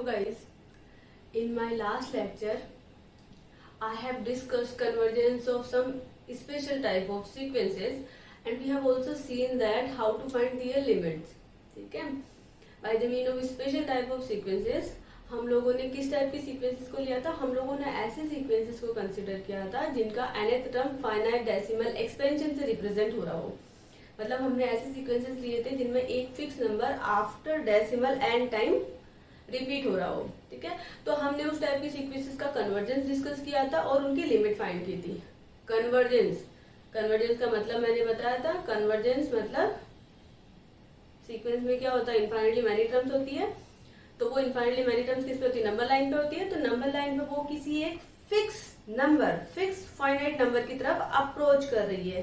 guys, in my last lecture I have discussed convergence of some special type of sequences and we have also seen that how to find their limits. ठीक है, by the mean of special type of sequences हम लोगों ने किस type के sequences को लिया था? हम लोगों ने ऐसे सीक्वेंसेस को कंसिडर किया था जिनका nth term finite decimal expansion से रिप्रेजेंट हो रहा हो। मतलब हमने ऐसे सीक्वेंसेस लिए थे जिनमें एक fix number after decimal n time repeat हो रहा हो। ठीक है, तो हमने उस टाइप के सीक्वेंसेस का कन्वर्जेंस डिस्कस किया था और उनकी लिमिट फाइंड की थी। कन्वर्जेंस का मतलब मैंने बताया था, कन्वर्जेंस मतलब सीक्वेंस में क्या होता है, इनफाइनाइटली मैनी टर्म्स होती है। तो वो इनफाइनाइटली मैनी टर्म्स किस पे होती है? नंबर लाइन पे होती है। तो नंबर लाइन पे वो किसी एक fix number, fix finite number की तरफ अप्रोच कर रही है,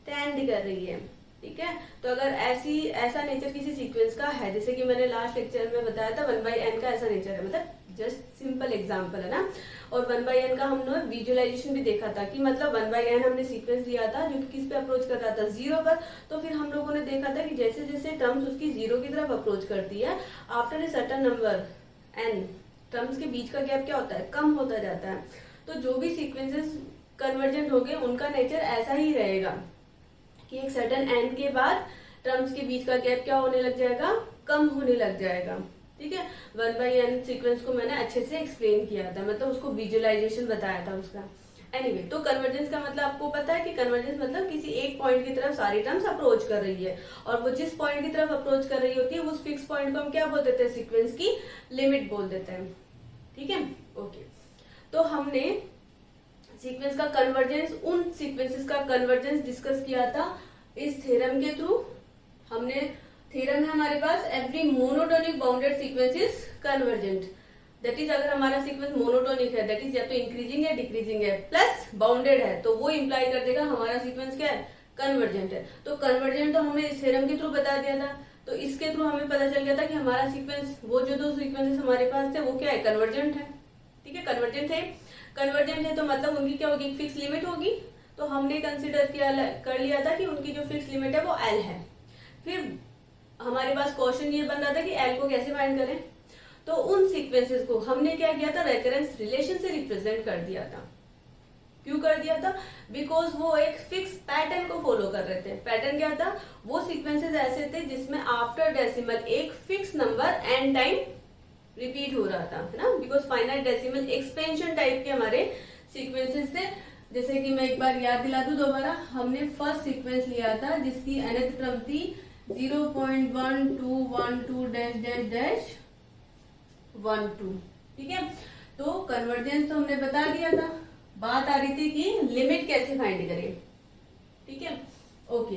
टेंड कर रही है। ठीक है, तो अगर ऐसा नेचर किसी सीक्वेंस का है, जैसे कि मैंने लास्ट लेक्चर में बताया था 1/n का ऐसा नेचर है, मतलब जस्ट सिंपल एग्जांपल है ना। और 1/n का हमने विजुअलाइजेशन भी देखा था कि मतलब 1/n हमने सीक्वेंस लिया था जो कि किस पे अप्रोच कर रहा था, 0 पर। तो फिर हम लोगों ने देखा था कि जैसे जैसे टर्म्स उसकी 0 की तरफ अप्रोच करती है, after a certain number n terms के बीच का गैप क्या होता है, कम होता जाता है। तो जो भी सीक्वेंसेस कन्वर्जेंट हो गए उनका नेचर ऐसा ही रहेगा कि एक सर्टेन n के बाद टर्म्स के बीच का गैप क्या होने लग जाएगा, कम होने लग जाएगा। ठीक है, 1/n सीक्वेंस को मैंने अच्छे से एक्सप्लेन किया था, मतलब उसको विजुअलाइजेशन बताया था उसका। एनीवे, तो कन्वर्जेंस का मतलब आपको पता है कि कन्वर्जेंस मतलब किसी एक पॉइंट की तरफ सारी टर्म्स अप्रोच कर रही है और वो जिस पॉइंट की तरफ अप्रोच कर रही होती है उस फिक्स पॉइंट को हम क्या बोल देते हैं, सीक्वेंस की लिमिट बोल देते हैं। ठीक है, ओके। तो हमने सीक्वेंस का कन्वर्जेंस, उन सीक्वेंसेस का कन्वर्जेंस डिस्कस किया था इस थ्योरम के थ्रू। हमने थ्योरम है हमारे पास, every monotonic bounded sequence is convergent. That is अगर हमारा सीक्वेंस मोनोटोनिक है, दैट इज या तो इंक्रीजिंग है डिक्रीजिंग है, प्लस बाउंडेड है, तो वो इंप्लाई कर देगा हमारा सीक्वेंस क्या है, कन्वर्जेंट है। तो कन्वर्जेंट तो हमने इस थ्योरम के थ्रू बता दिया था। तो इसके थ्रू हमें पता चल गया था कि हमारा सीक्वेंस, वो जो दो सीक्वेंसेस हमारे पास थे वो क्या है, कन्वर्जेंट है। ठीक है, कन्वर्जेंट है तो मतलब उनकी क्या होगी, फिक्स लिमिट होगी। तो हमने कंसिडर कर लिया था कि उनकी जो फिक्स लिमिट है वो एल है। फिर हमारे पास क्वेश्चन ये बन रहा था कि एल को कैसे फाइंड करें। तो उन सीक्वेंसेस को हमने क्या किया था, रेकरेंस रिलेशन से रिप्रेजेंट कर दिया था। क्यों कर दिया था? बिकॉज वो एक फिक्स पैटर्न को फॉलो कर रहे थे। पैटर्न क्या था? वो सीक्वेंसेस ऐसे थे जिसमें आफ्टर डेसिमल एक fix number n time repeat हो रहा था, है ना। Because finite decimal expansion type के हमारे सीक्वेंसेस थे। जैसे कि मैं एक बार याद दिला दूं दोबारा, हमने फर्स्ट सीक्वेंस लिया था जिसकी nth टर्म थी 0.1212-12। ठीक है, तो कन्वर्जेंस तो हमने बता दिया था। बात आ रही थी कि लिमिट कैसे फाइंड करें। ठीक है, ओके।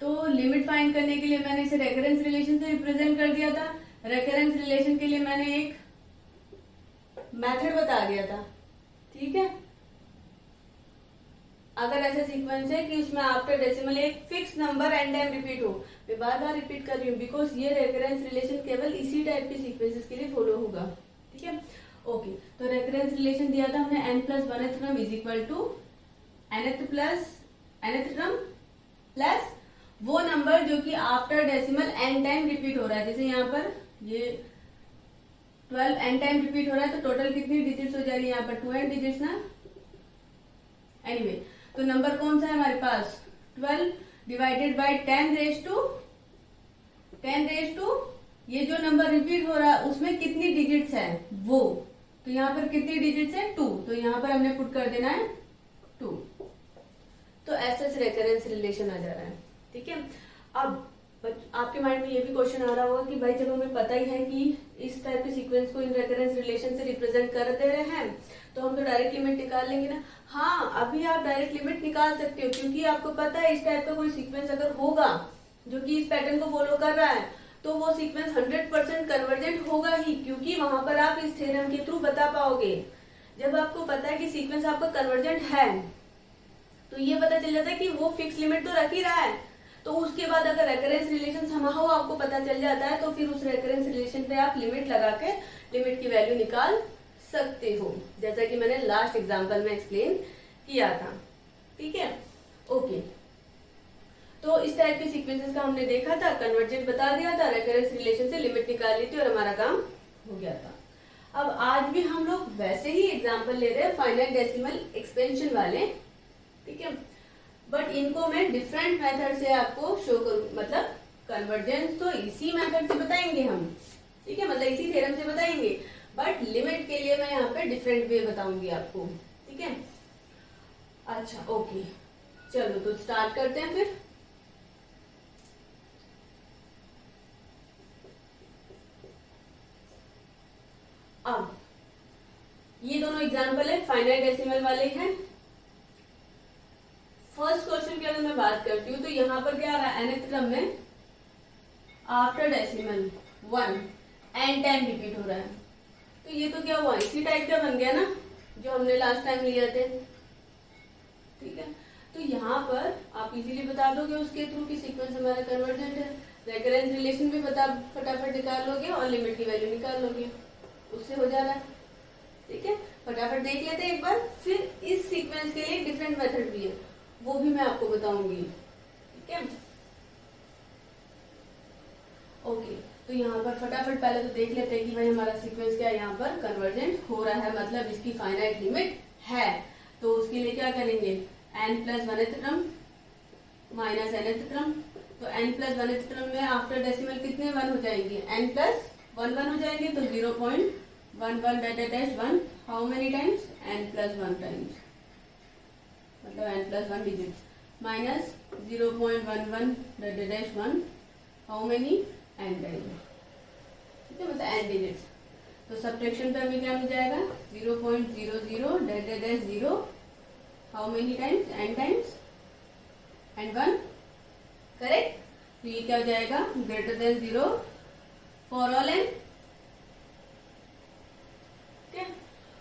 तो लिमिट फाइंड करने के लिए मैंने इसे रेकरेंस रिलेशन से रिप्रेजेंट कर दिया था। रेकरेंस रिलेशन के लिए मैंने एक मेथड बता दिया था। ठीक है, अगर ऐसा सीक्वेंस है कि उसमें आफ्टर डेसिमल एक fix number n time repeat हो, मैं बार बार रिपीट कर रही हूँ बिकॉज ये रेकरेंस रिलेशन केवल इसी टाइप के सीक्वेंसेस के लिए फॉलो होगा। ठीक है, ओके। तो रेकरेंस रिलेशन दिया था हमने n+1th term is equal to nth term plus वो नंबर जो कि after decimal n time repeat हो रहा है। जैसे यहाँ पर ये 12 n टाइम रिपीट हो रहा है, तो टोटल कितनी डिजिट्स हो जा रही है यहाँ पर, 2n डिजिट्स ना। एनीवे, तो नंबर कौन सा है हमारे पास, 12 डिवाइडेड बाय 10 रेज टू ये जो नंबर रिपीट हो रहा है उसमें कितनी डिजिट्स है वो। तो यहाँ पर कितनी डिजिट्स है, 2। तो यहाँ पर हमने पुट कर देना है 2। तो ऐसे रेकरेंस रिलेशन आ जा रहा है। ठीक है, अब आपके माइंड में ये भी क्वेश्चन आ रहा होगा कि भाई जब हमें पता ही है कि इस टाइप के सीक्वेंस को इन रेकरेंस रिलेशन से रिप्रेजेंट कर दे रहे हैं तो हम तो डायरेक्ट लिमिट निकाल लेंगे ना। हाँ, अभी आप डायरेक्ट लिमिट निकाल सकते हो क्योंकि आपको पता है इस टाइप का कोई सीक्वेंस अगर होगा जो कि इस पैटर्न को फॉलो कर रहा है तो वो सीक्वेंस 100% कन्वर्जेंट होगा ही, क्योंकि वहां पर आप इस थ्योरम के थ्रू बता पाओगे। जब आपको पता है कि सीक्वेंस आपका कन्वर्जेंट है तो ये पता चल जाता है कि वो फिक्स लिमिट तो रख ही रहा है। तो उसके बाद अगर रेकरेंस रिलेशन समहाउ आपको पता चल जाता है तो फिर उस रेकरेंस रिलेशन पे आप लिमिट लगा के लिमिट की वैल्यू निकाल सकते हो, जैसा कि मैंने लास्ट एग्जांपल में एक्सप्लेन किया था। ठीक है, ओके। तो इस टाइप के सीक्वेंसेस का हमने देखा था, कन्वर्जेंट बता दिया था, रेकरेंस रिलेशन से लिमिट निकाल ली थी और हमारा काम हो गया था। अब आज भी हम लोग वैसे ही एग्जांपल ले रहे हैं फाइनाइट डेसिमल एक्सपेंशन वाले, ठीक है, बट इनको मैं डिफरेंट मेथड से आपको शो करूँ, मतलब कन्वर्जेंस तो इसी मेथड से बताएंगे हम, ठीक है, मतलब इसी थ्योरम से बताएंगे, बट लिमिट के लिए मैं यहाँ पे डिफरेंट वे बताऊंगी आपको, ठीक है। अच्छा ओके, चलो तो स्टार्ट करते हैं फिर। अब ये दोनों एग्जांपल है, फाइनाइट डेसिमल वाले हैं। फर्स्ट क्वेश्चन की अगर मैं बात करती हूँ तो यहाँ पर क्या आ रहा है, nth क्रम में after decimal 1 n time repeat हो रहा है। तो ये तो क्या हुआ, इसी टाइप का बन गया ना जो हमने लास्ट टाइम लिए थे, ठीक है। तो यहाँ पर आप इजीली बता दोगे उसके थ्रू कि सीक्वेंस हमारा कन्वर्जेंट है, रेकरेंस रिलेशन भी फटाफट निकाल लोगे और लिमिट की वैल्यू निकाल लोगे, उससे हो जा रहा है, ठीक है। फटाफट देख लेते हैं एक बार, फिर इस सीक्वेंस के लिए डिफरेंट मेथड भी है, वो भी मैं आपको बताऊंगी, ठीक है। ओके, तो यहाँ पर फटाफट पहले तो देख लेते हैं कि भाई हमारा सीक्वेंस क्या यहाँ पर कन्वर्जेंट हो रहा है, मतलब इसकी फाइनाइट लिमिट है। तो उसके लिए क्या करेंगे, n प्लस 1th क्रम माइनस nth क्रम। तो n प्लस 1th क्रम में आफ्टर डेसिमल कितने 1 हो जाएंगे, n प्लस 1 1 हो जाएंगे, तो 0.11 dash 1 how many times, n plus 1 times, मतलब n plus 1 digit, minus 0.11 dash 1 how many n times, ठीक है, मतलब n डिजिट्स। तो सब्ट्रैक्शन पे हमें क्या मिल जाएगा, 0.00 dash 0 how many times, n times and 1, correct. तो ये क्या हो जाएगा, greater than 0 for all n,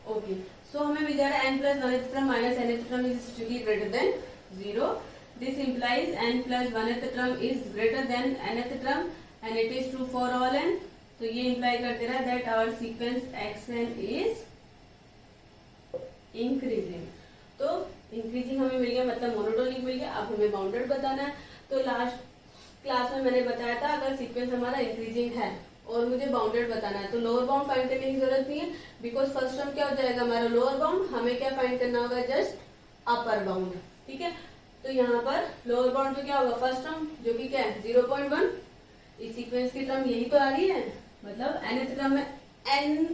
okay. So हमें मिल जा रहा है n प्लस 1th क्रम माइनस nth क्रम is strictly greater than 0। This implies n plus 1th क्रम इज ग्रेटर देन nth क्रम and it is true for all n। तो ये इंप्लाई कर दे रहा है that our sequence xn is increasing. तो इंक्रीजिंग हमें मिल गया, मतलब मोनोटोनिक मिल गया। अब हमें बाउंडेड बताना है। तो लास्ट क्लास में मैंने बताया था अगर सीक्वेंस हमारा इंक्रीजिंग है और मुझे बाउंडेड बताना है तो लोअर बाउंड फाइंड करने की जरूरत नहीं है, बिकॉज फर्स्ट टर्म क्या हो जाएगा हमारा लोअर बाउंड, हमें क्या फाइंड करना होगा, जस्ट अपर बाउंड, ठीक है। तो यहाँ पर लोअर बाउंड तो क्या होगा, फर्स्ट टर्म जो कि क्या है 0.1, इस सीक्वेंस की टर्म यही तो आ रही है, मतलब nth टर्म में n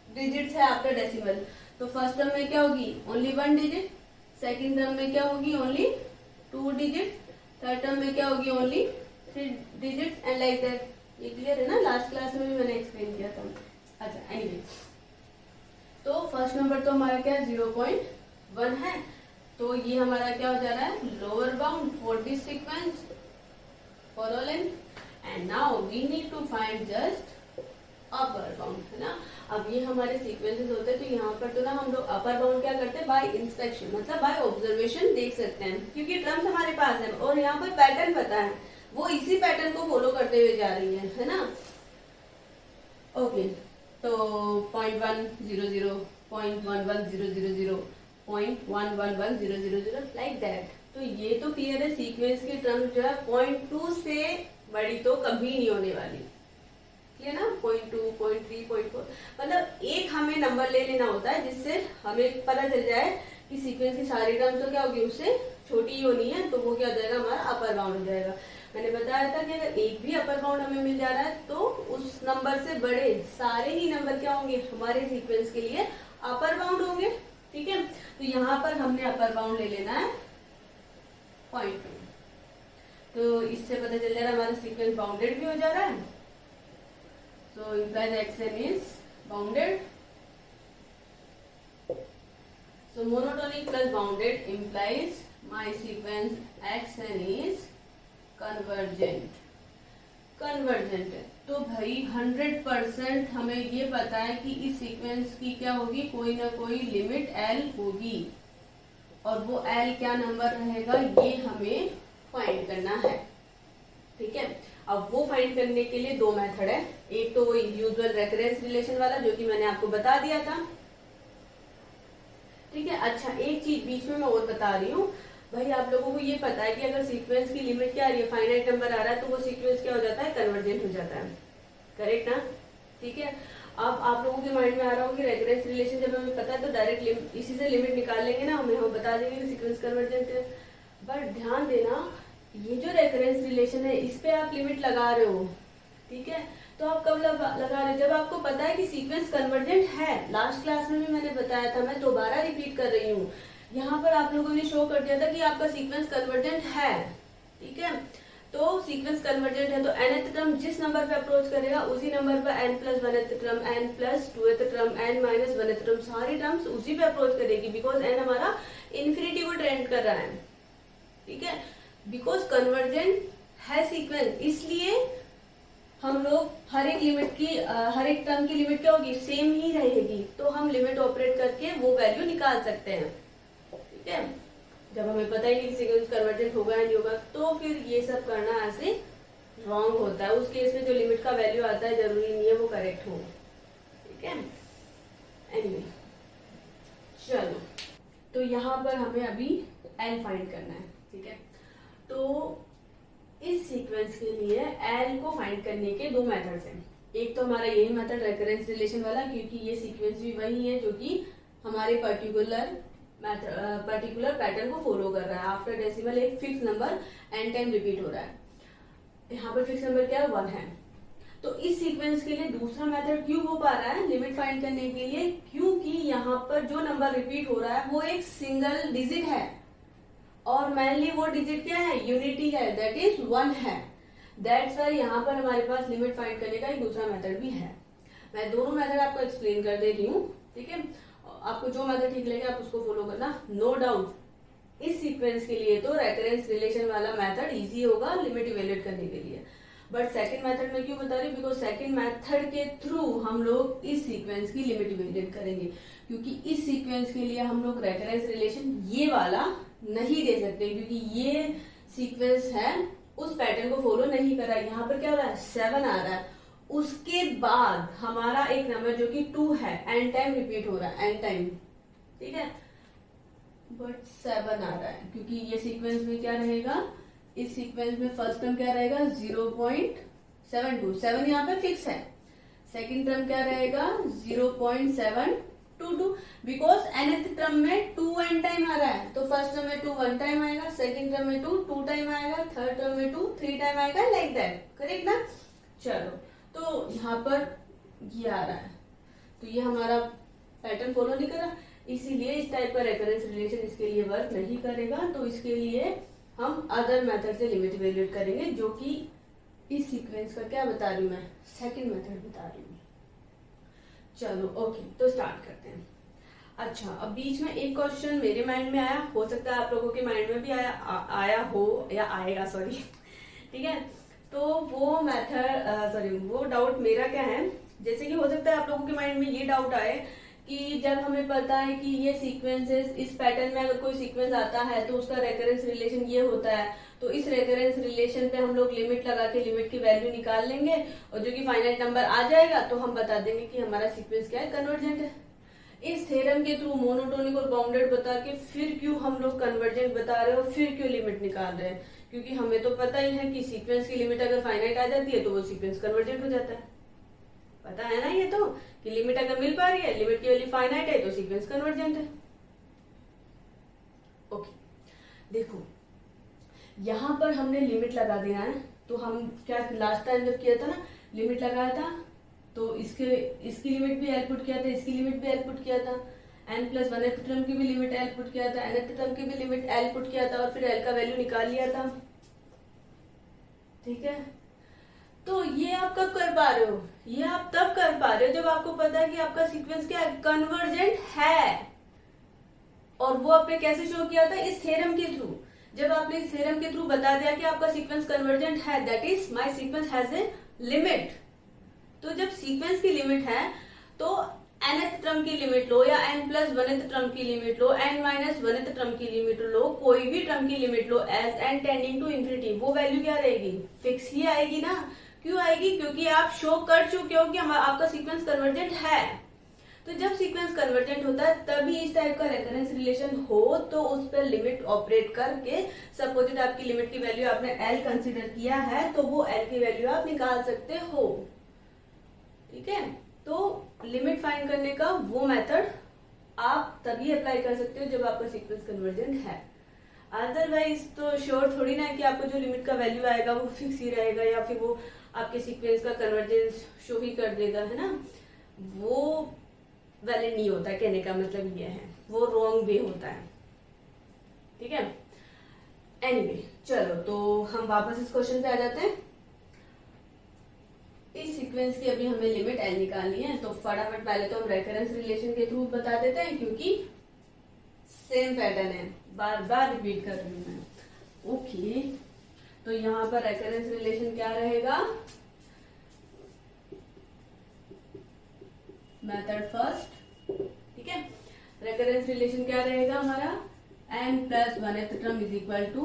डिजिट्स है आफ्टर डेसिमल। तो फर्स्ट टर्म में क्या होगी, ओनली 1 डिजिट, सेकेंड टर्म में क्या होगी, ओनली 2 डिजिट, थर्ड टर्म में क्या होगी, only 3 digit and like that. ये क्लियर है ना, लास्ट क्लास में भी मैंने एक्सप्लेन किया था। अच्छा एनीवे, तो फर्स्ट नंबर तो हमारा क्या 0.1 है, तो ये हमारा क्या हो जा रहा है, lower bound for this sequence for all n। And now we need to find just upper bound, है ना। अब ये हमारे सीक्वेंसेस होते हैं, तो यहाँ पर तो ना हम लोग अपर बाउंड क्या करते हैं, बाय इंस्पेक्शन, मतलब बाय ऑब्जर्वेशन देख सकते हैं, क्योंकि टर्म्स हमारे पास है और यहाँ पर पैटर्न पता है, वो इसी पैटर्न को फॉलो करते हुए जा रही है ना। ओके, तो 0.100 0.11000 0.111000 लाइक दैट। तो ये तो क्लियर है, सीक्वेंस की टर्म जो है 0.2 से बड़ी तो कभी नहीं होने वाली, क्लियर ना। 0.2 0.3 0.4, मतलब एक हमें नंबर ले लेना होता है जिससे हमें पता चल जाए कि सीक्वेंस की सारी टर्म्स तो क्या होगी, उससे छोटी ही होनी है, तो वो क्या हो जाएगा, हमारा अपर बाउंड हो जाएगा। मैंने बताया था कि अगर एक भी अपर बाउंड हमें मिल जा रहा है तो उस नंबर से बड़े सारे ही नंबर क्या होंगे, हमारे सीक्वेंस के लिए अपर बाउंड होंगे, ठीक है। तो यहाँ पर हमने अपर बाउंड ले लेना है 0.2, तो इससे पता चल जा रहा है हमारा सीक्वेंस बाउंडेड भी हो जा रहा है। सो implies xn is bounded. So monotonic plus bounded implies my sequence xn is convergent. Convergent है तो भाई 100% हमें ये पता है कि इस सीक्वेंस की क्या होगी, कोई ना कोई लिमिट L होगी, और वो L क्या नंबर रहेगा ये हमें फाइंड करना है, ठीक है। अब वो फाइंड करने के लिए दो मेथड है, एक तो वो यूजुअल रेकरेंस रिलेशन वाला जो कि मैंने आपको बता दिया था, ठीक है। अच्छा एक चीज बीच में मैं और बता रही हूँ, भाई आप लोगों को ये पता है कि अगर सीक्वेंस की लिमिट क्या आ रही है, फाइनाइट नंबर आ रहा है, तो वो सीक्वेंस क्या हो जाता है, कन्वर्जेंट हो जाता है, करेक्ट ना? ठीक है। अब आप लोगों के माइंड में आ रहा हो कि रेकरेंस रिलेशन जब हमें पता है तो डायरेक्ट इसी से लिमिट निकाल लेंगे ना, हम बता देंगे कि सीक्वेंस कन्वर्जेंट है। बट ध्यान देना, ये जो रेकरेंस रिलेशन है इस पे आप लिमिट लगा रहे हो, ठीक है? तो आप कब लगा रहे हो, जब आपको पता है कि सीक्वेंस कन्वर्जेंट है। लास्ट क्लास में भी मैंने बताया था, मैं दोबारा रिपीट कर रही हूँ। यहाँ पर आप लोगों ने शो कर दिया था कि आपका सीक्वेंस कन्वर्जेंट है, ठीक है? तो सीक्वेंस कन्वर्जेंट है तो nth टर्म जिस नंबर पे अप्रोच करेगा उसी नंबर पर n plus 1th term, n plus 2th term, n minus 1th term, सारी टर्म्स उसी पे अप्रोच करेगी, बिकॉज n हमारा इन्फिनिटी को ट्रेंड कर रहा है, ठीक है? बिकॉज कन्वर्जेंट है सीक्वेंस, इसलिए हम लोग हर एक लिमिट की हर एक टर्म की लिमिट क्या होगी, सेम ही रहेगी। तो हम लिमिट ऑपरेट करके वो वैल्यू निकाल सकते हैं, ठीक है? जब हमें पता ही नहीं कि सीक्वेंस कन्वर्जेंट होगा या नहीं होगा, तो फिर ये सब करना ऐसे रॉन्ग होता है। उस केस में जो लिमिट का वैल्यू आता है जरूरी नहीं है वो करेक्ट हो, ठीक है? एनीवे, चलो, तो यहाँ पर हमें अभी एल फाइंड करना है, ठीक है? तो इस सीक्वेंस के लिए एल को फाइंड करने के दो मेथड्स हैं। एक तो हमारा यही मेथड रेकरेंस रिलेशन वाला, क्योंकि ये सीक्वेंस भी वही है जो कि हमारे पर्टिकुलर पैटर्न को फॉलो कर रहा है। आफ्टर डेसिमल एक fix number n time repeat हो रहा है, यहाँ पर फिक्स नंबर क्या है, 1 है। तो इस सीक्वेंस के लिए दूसरा मेथड क्यों हो पा रहा है लिमिट फाइंड करने के लिए, क्योंकि यहाँ पर जो नंबर रिपीट हो रहा है वो एक सिंगल डिजिट है, और मेनली वो डिजिट क्या है, यूनिटी है, दैट इज 1 है। दैट्स वाई यहाँ पर हमारे पास लिमिट फाइंड करने का एक दूसरा मेथड भी है। मैं दोनों मेथड आपको एक्सप्लेन कर दे रही हूँ, ठीक है? आपको जो मेथड ठीक लगे आप उसको फॉलो करना, नो डाउट। इस सीक्वेंस के लिए तो रेकरेंस रिलेशन वाला मेथड इजी होगा लिमिट इवेल्युएट करने के लिए, बट सेकंड मेथड में क्यों बता रही हूँ, बिकॉज सेकंड मेथड के थ्रू हम लोग इस सीक्वेंस की लिमिट इवेल्युएट करेंगे, क्योंकि इस सीक्वेंस के लिए हम लोग रेकरेंस रिलेशन ये वाला नहीं दे सकते, क्योंकि ये सीक्वेंस है उस पैटर्न को फॉलो नहीं कर रहा है। यहाँ पर क्या हो रहा है, 7 आ रहा है, उसके बाद हमारा एक नंबर जो कि 2 है n टाइम रिपीट हो रहा है, n टाइम, ठीक है? बट 7 आ रहा है, क्योंकि ये सीक्वेंस में क्या रहेगा, इस सीक्वेंस में फर्स्ट टर्म क्या रहेगा, 0.72, 7 यहाँ पे फिक्स है। सेकंड टर्म क्या रहेगा, 0.722, बिकॉज nth टर्म में 2 n टाइम आ रहा है, तो फर्स्ट टर्म में 2 1 टाइम आएगा, सेकंड टर्म में 2 टाइम आएगा, थर्ड टर्म में 2 3 टाइम आएगा, लाइक दैट, करेक्ट ना? चलो, तो यहाँ पर ये आ रहा है, तो ये हमारा पैटर्न फॉलो नहीं कर रहा, इसीलिए इस टाइप का रेकरेंस रिलेशन इसके लिए वर्क नहीं करेगा। तो इसके लिए हम अदर मेथड से लिमिट इवेल्युएट करेंगे, जो कि इस सीक्वेंस का क्या बता रही हूँ मैं, सेकंड मेथड बता रही हूँ। चलो ओके, तो स्टार्ट करते हैं। अच्छा, अब बीच में एक क्वेश्चन मेरे माइंड में आया, हो सकता है आप लोगों के माइंड में भी आया हो या आएगा, सॉरी, ठीक है? तो वो मेथड वो डाउट मेरा क्या है, जैसे कि हो सकता है आप लोगों के माइंड में ये डाउट आए कि जब हमें पता है कि ये सीक्वेंसेस, इस पैटर्न में अगर कोई सीक्वेंस आता है तो उसका रेकरेंस रिलेशन ये होता है, तो इस रेकरेंस रिलेशन पे हम लोग लिमिट लगा के लिमिट की वैल्यू निकाल लेंगे, और जो कि फाइनाइट नंबर आ जाएगा तो हम बता देंगे कि हमारा सीक्वेंस क्या है, कन्वर्जेंट है। इस थ्योरम के थ्रू मोनोटोनिक और बाउंडेड बता के फिर क्यों हम लोग कन्वर्जेंट बता रहे हो, फिर क्यों लिमिट निकाल रहे हैं, क्योंकि हमें तो पता ही है कि सीक्वेंस की लिमिट अगर फाइनाइट आ जाती है तो वो सीक्वेंस कन्वर्जेंट हो जाता है, पता है ना ये तो, कि लिमिट अगर मिल पा रही है, लिमिट की वैल्यू फाइनाइट है तो सीक्वेंस कन्वर्जेंट है। ओके, देखो यहाँ पर हमने लिमिट लगा देना है, तो हम क्या लास्ट टाइम जब किया था ना, लिमिट लगाया था, तो इसकी लिमिट भी एल पुट किया था, इसकी लिमिट भी एल पुट किया था, n प्लस 1th टर्म की भी लिमिट एल पुट किया था, nth टर्म की भी लिमिट एल पुट किया था, और फिर एल का वैल्यू निकाल लिया था, ठीक है? तो ये आप कब कर पा रहे हो, ये आप तब कर पा रहे हो जब आपको पता है कि आपका सीक्वेंस क्या है, कन्वर्जेंट है। और वो आपने कैसे शो किया था, इस थ्योरम के थ्रू। जब आपने इस थ्योरम के थ्रू बता दिया कि आपका सीक्वेंस कन्वर्जेंट है, that is my sequence has a limit. तो जब सीक्वेंस की लिमिट है तो nth टर्म की लिमिट लो या n प्लस 1th टर्म की लिमिट लो, n माइनस 1th टर्म की लिमिट लो, कोई भी टर्म की लिमिट लो, as n tending to infinity, वो वैल्यू क्या रहेगी, फिक्स ही आएगी ना। क्यों आएगी, क्योंकि आप शो कर चुके हो कि आपका सीक्वेंस कन्वर्जेंट है। तो जब सीक्वेंस कन्वर्जेंट होता है तभी इस टाइप का रेकरेंस रिलेशन हो, तो उस पर लिमिट ऑपरेट करके सपोजिट आपकी लिमिट की वैल्यू आपने एल कंसीडर किया है तो वो एल की वैल्यू आप निकाल सकते हो। ठीक है, तो लिमिट फाइंड करने का वो मेथड आप तभी अप्लाई कर सकते हो जब आपका सीक्वेंस कन्वर्जेंट है। अदरवाइज तो श्योर थोड़ी ना है कि आपको जो लिमिट का वैल्यू आएगा वो फिक्स ही रहेगा या फिर वो आपके सीक्वेंस का कन्वर्जेंस शो ही कर देगा, है ना। वो वैलिड नहीं होता, कहने का मतलब ये है, वो रॉन्ग वे होता है। ठीक है, एनीवे चलो तो हम वापस इस क्वेश्चन पे आ जाते हैं। इस सीक्वेंस की अभी हमें लिमिट एल निकालनी है, तो फटाफट पहले तो हम रेकरेंस रिलेशन के थ्रू बता देते हैं क्योंकि सेम पैटर्न है, बार बार रिपीट कर रही हूँ मैं। ओके, तो यहाँ पर रेकरेंस रिलेशन क्या रहेगा, मेथड फर्स्ट। ठीक है, रेकरेंस रिलेशन क्या रहेगा हमारा, n plus oneth term is equal to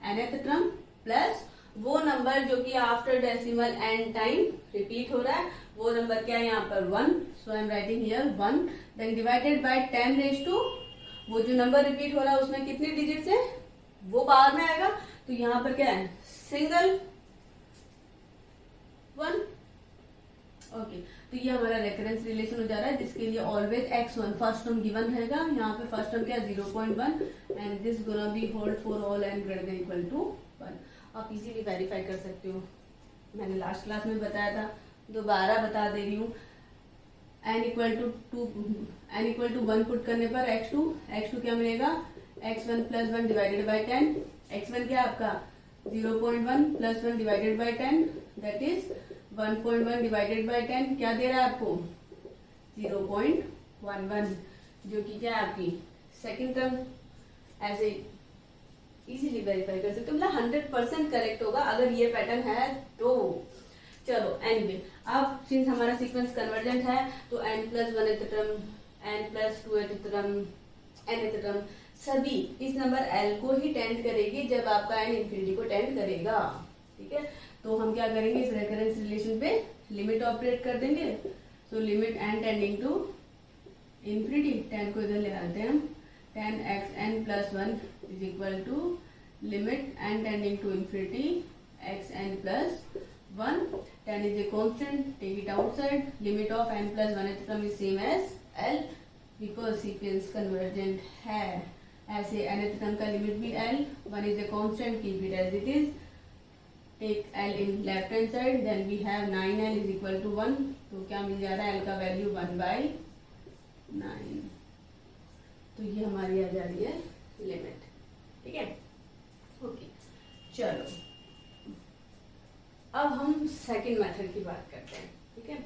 nth term plus वो नंबर जो कि after decimal n time repeat हो रहा है, वो नंबर क्या है यहाँ पर 1, so I am writing here 1, then divided by 10 raise to वो जो नंबर रिपीट हो रहा है उसमें कितनी डिजिट्स है वो बाहर में आएगा, तो यहाँ पर क्या है सिंगल 1। ओके, तो ये हमारा रेकरेंस रिलेशन हो जा रहा है जिसके लिए always x1 first term given रहेगा। यहाँ पे फर्स्ट टर्म क्या 0.1 and this gonna be hold for all n greater than equal to 1। आप इजीली वेरीफाई कर सकते हो, मैंने लास्ट क्लास में बताया था, दोबारा बता दे रही हूँ। n इक्वल टू 1 पुट करने पर x2 क्या मिलेगा, x1 plus 1 divided by 10, x1 क्या आपका 0.1 plus 1 divided by 10 that is 1.1 divided by 10 क्या दे रहा है आपको 0.11, जो कि क्या है आपकी सेकंड टर्म। ऐसे इजीली वेरीफाई कर सकते हो, मतलब 100% करेक्ट होगा अगर ये पैटर्न है तो। चलो एनीवे, अब सिंस हमारा सीक्वेंस कन्वर्जेंट है तो n plus 1th term, n plus 2th term, nth term सभी इस नंबर l को ही टेंड करेगी जब आपका n इंफिनिटी को टेंड करेगा। ठीक है, तो हम क्या करेंगे इस रेकरेंस रिलेशन पे लिमिट ऑपरेट कर देंगे। So limit n tending to infinity, 10 को इधर ले आते हैं हम, 10xn plus 1 is equal to limit n tending to infinity xn plus 1, 10 is a constant, take it outside, limit of n plus 1th term is same as l because sequence convergent है। ऐसे nth term का limit भी l, 1 is a constant, keep it as it is, take l in left hand side, then we have 9l is equal to 1, तो क्या मिल जा रहा है l का वैल्यू 1/9, तो ये हमारी आ जा रही है लिमिट। ठीक है, ओके चलो अब हम सेकंड मेथड की बात करते हैं। ठीक है,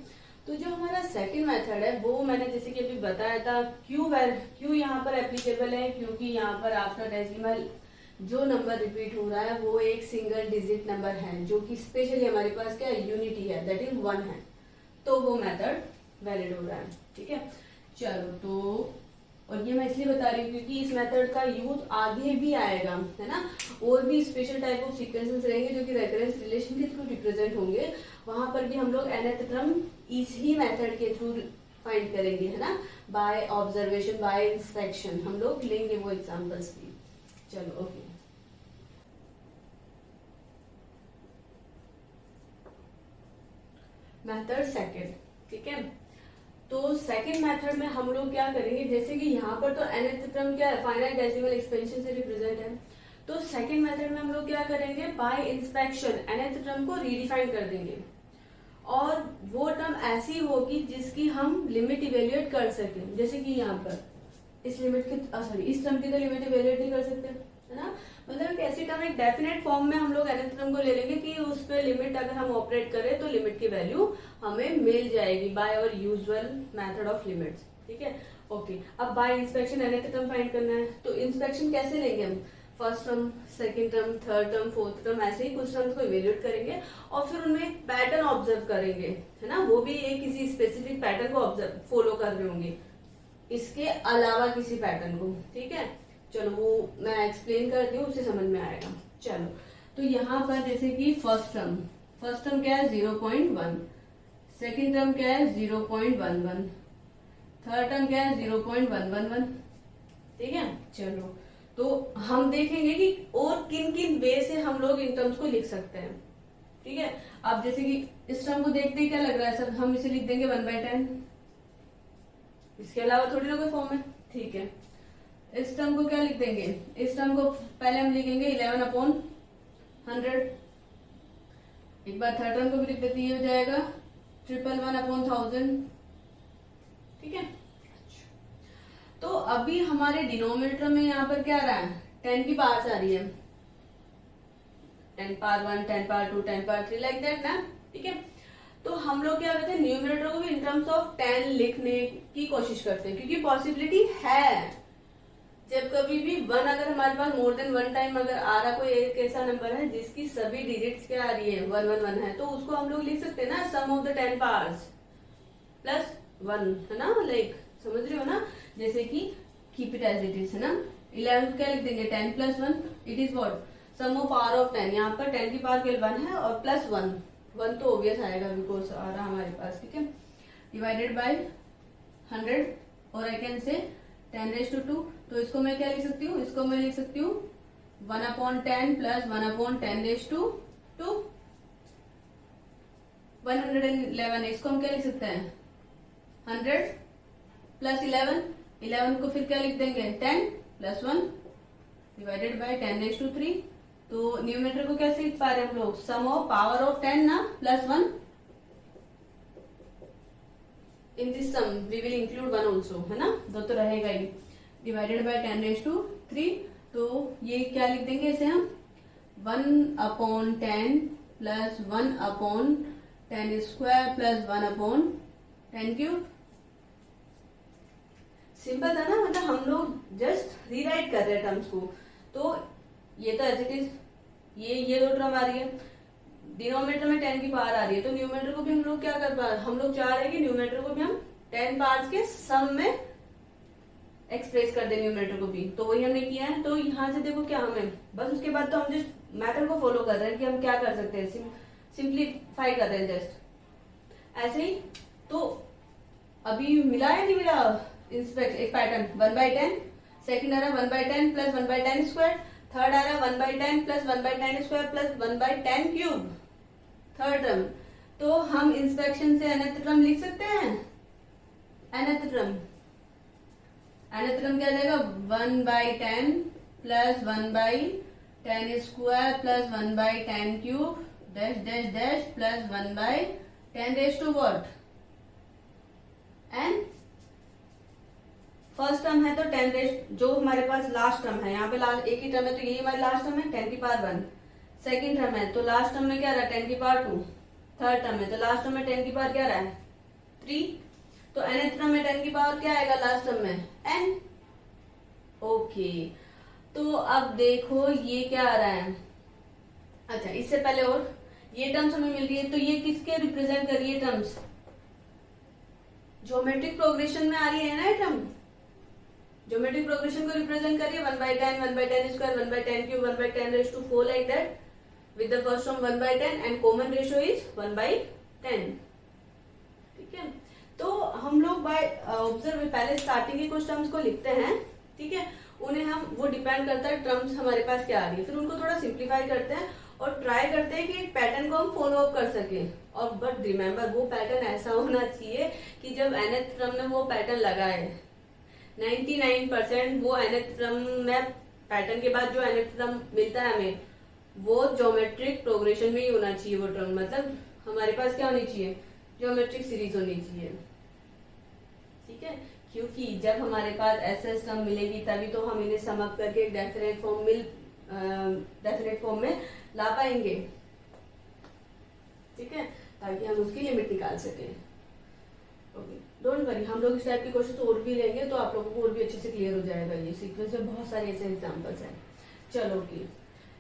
तो जो हमारा सेकंड मेथड है वो मैंने जैसे कि अभी बताया था, क्यू यहाँ पर एप्लीकेबल है क्योंकि यहाँ पर आफ्टर डेसिमल जो नंबर रिपीट हो रहा है वो एक सिंगल डिजिट नंबर है जो कि स्पेशली हमारे पास क्या यूनिटी है दैट इज 1 है, तो वो मेथड वैलिड हो रहा है। ठीक है, चलो तो और ये मैं इसलिए बता रही हूँ क्योंकि इस मेथड का यूज आगे भी आएगा, है ना। और भी स्पेशल टाइप ऑफ सीक्वेंसेस रहेंगे जो कि रेकरेंस रिलेशन के थ्रू रिप्रेजेंट होंगे, वहां पर भी हम लोग nth टर्म इस ही मेथड के थ्रू फाइंड करेंगे, है ना, बाय ऑब्जर्वेशन बाय इंस्पेक्शन हम लोग लेंगे वो एग्जांपल्स भी। चलो ओके, मेथड सेकंड। ठीक है, तो सेकंड मेथड में हम लोग क्या करेंगे, जैसे कि यहाँ पर तो nth टर्म क्या है फाइनाइट डेसिमल एक्सपेंशन से रिप्रेजेंट है, तो सेकंड मेथड में हम लोग क्या करेंगे बाय इंस्पेक्शन nth टर्म को रीडिफाइन कर देंगे और वो टर्म ऐसी होगी जिसकी हम लिमिट इवेल्युएट कर सकें। जैसे कि यहाँ पर इस लिमिट की सॉरी इस टर्म की तो लिमिट इवेल्युएट नहीं कर सकते, है ना, मतलब एक ऐसी टर्म एक डेफिनेट फॉर्म में हम लोग nth टर्म को ले लेंगे कि उस पर लिमिट अगर हम ऑपरेट करें तो लिमिट की वैल्यू हमें मिल जाएगी by our usual method of limits. ठीक है, ओके, अब by inspection nth term find करना है, तो इंस्पेक्शन कैसे लेंगे हम, first term, second term, third term, fourth term, ऐसे ही कुछ टर्म्स को इवेल्युएट करेंगे और फिर उनमें एक पैटर्न ऑब्जर्व करेंगे, है ना, वो भी एक किसी स्पेसिफिक पैटर्न को ऑब्जर्व फॉलो कर रहे होंगे इसके अलावा किसी पैटर्न को। ठीक है, चलो वो मैं एक्सप्लेन करती हूँ उससे समझ में आएगा। चलो तो यहाँ पर जैसे कि फर्स्ट टर्म क्या है 0.1, सेकंड टर्म क्या है 0.11, थर्ड टर्म क्या है 0.111, ठीक है। चलो तो हम देखेंगे कि और किन किन वे से हम लोग इन टर्म्स को लिख सकते हैं, ठीक है। अब जैसे कि इस टर्म को देखते ही क्या लग रहा है सर, हम इसे लिख देंगे 1/10, इसके अलावा थोड़ी ना कोई फॉर्म है, ठीक है। इस टर्म को क्या लिख देंगे, इस टर्म को पहले हम लिखेंगे 11/100, एक बार थर्ड टर्म को भी लिख देते, ये हो जाएगा 111/1000, ठीक है। तो अभी हमारे डिनोमिनेटर में यहाँ पर क्या आ रहा है, 10 की पावर्स आ रही है, 10 power 1, 10 power 2, 10 power 3 like that ना, ठीक है। तो हम लोग क्या करते हैं, न्यूमरेटर को भी इन टर्म्स ऑफ 10 लिखने की कोशिश करते हैं, क्योंकि पॉसिबिलिटी है जब कभी भी 1 अगर हमारे पास मोर देन 1 टाइम अगर आ रहा कोई एक ऐसा नंबर है जिसकी सभी डिजिट्स क्या आ रही है 111 है, तो उसको हम लोग लिख सकते हैं ना सम ऑफ द 10 पावर्स प्लस 1, है ना, लाइक समझ रहे हो ना। जैसे कि keep it as it is, है ना। 11 क्या लिख देंगे 10 plus 1, it is what sum of power of 10, यहाँ पर 10 की पावर केवल 1 है और प्लस 1 तो ऑब्वियस आएगा बिकॉज आ रहा हमारे पास, ठीक है, डिवाइडेड बाय 100, और आई कैन से 10⁻², तो इसको मैं क्या लिख सकती हूँ, इसको मैं लिख सकती हूँ 1/10 प्लस 1/10⁻², 111, इसको हम क्या लिख सकते हैं 100 प्लस 11 को फिर क्या लिख देंगे 10 प्लस 1 डिवाइडेड बाय 10⁻3, तो न्यूमरेटर को कैसे लिख पा रहे हैं हम लोग, सम ऑफ पावर ऑफ 10 ना plus 1, in this sum we will include 1 also, है ना, दो तो रहेगा ही, डिवाइडेड बाय 10⁻3, तो ये क्या लिख देंगे इसे हम 1/10 प्लस 1/10² प्लस 1/10³ सिंपल था ना, मतलब हम लोग जस्ट रीराइट कर रहे हैं टर्म्स को। तो ये तो एज इट इज, ये दो टर्म आ रही है, डिनोमिनेटर में 10 की पावर आ रही है, तो न्यूमरेटर को भी हम लोग क्या कर पा रहे हैं, हम लोग चाह रहे हैं कि न्यूमरेटर को भी हम 10 पार्ट्स के सम में एक्सप्रेस कर दे न्यूमरेटर को भी, तो वही हमने किया है। तो यहाँ से देखो क्या हमें बस उसके बाद तो हम जस्ट मेथड को फॉलो कर रहे हैं कि हम क्या कर सकते हैं, सिंप्लीफाई कर रहे हैं जस्ट ऐसे ही। तो अभी मिला या नहीं मिला एक पैटर्न 1/10, सेकंड आ रहा 1/10 प्लस 1/10², थर्ड आ रहा 1/10 प्लस 1/10² प्लस 1/10³, थर्ड टर्म। तो हम इंस्पेक्शन से nth टर्म लिख सकते हैं, nth टर्म क्या जाएगा 1/10 plus 1/10² plus 1/10³ dash dash dash plus 1/10⁻² what, and first term है तो 10 जो हमारे पास लास्ट टर्म है, यहाँ पे लास्ट एक ही टर्म है तो यही हमारी लास्ट टर्म है 10 की पावर 1, सेकंड टर्म है तो लास्ट टर्म में क्या रहा है 10 की पावर 2, थर्ड टर्म है तो लास्ट टर्म में 10 की पावर क्या रहा है 3, तो nth टर्म में 10 की पावर क्या आएगा लास्ट टर्म में n, ओके। तो अब देखो ये क्या आ रहा है, अच्छा इससे पहले और ये टर्म्स हमें मिल रही है, तो ये किसके रिप्रेजेंट कर रही है टर्म्स, ज्योमेट्रिक प्रोग्रेशन में आ रही है ना ये टर्म, ज्योमेट्रिक प्रोग्रेशन को रिप्रेजेंट करिए 1/10, 1/10², 1/10³ 1/10⁻⁴ like that with the first term 1/10 and common ratio is 1/10, ठीक है। तो हम लोग बाय ऑब्जर्व पहले स्टार्टिंग के कुछ टर्म्स को लिखते हैं, ठीक है, उन्हें हम वो डिपेंड करता है टर्म्स हमारे पास क्या आ रही है, फिर उनको थोड़ा सिंप्लीफाई करते हैं और ट्राई करते हैं कि एक पैटर्न को हम फॉलो अप कर सके। और बट रिमेम्बर वो पैटर्न ऐसा होना चाहिए कि जब nth टर्म में वो पैटर्न लगाए, 99% वो nth टर्म में पैटर्न के बाद जो nth टर्म मिलता है हमें वो ज्योमेट्रिक प्रोग्रेशन में ही होना चाहिए वो टर्म, मतलब हमारे पास क्या होनी चाहिए ज्योमेट्रिक सीरीज होनी चाहिए, ठीक है। क्योंकि जब हमारे पास एसएस टर्म मिलेगी तभी तो हम इन्हें सम अप करके एक डेफिनेट फॉर्म में ला पाएंगे, ठीक है, ताकि हम उसकी लिमिट निकाल सकें। ओके, डोंट वरी, हम लोग इस टाइप के क्वेश्चन और भी लेंगे तो आप लोगों को और भी अच्छे से क्लियर हो जाएगा ये सीक्वेंस में, बहुत सारे ऐसे एग्जांपल्स हैं। चलो ओके,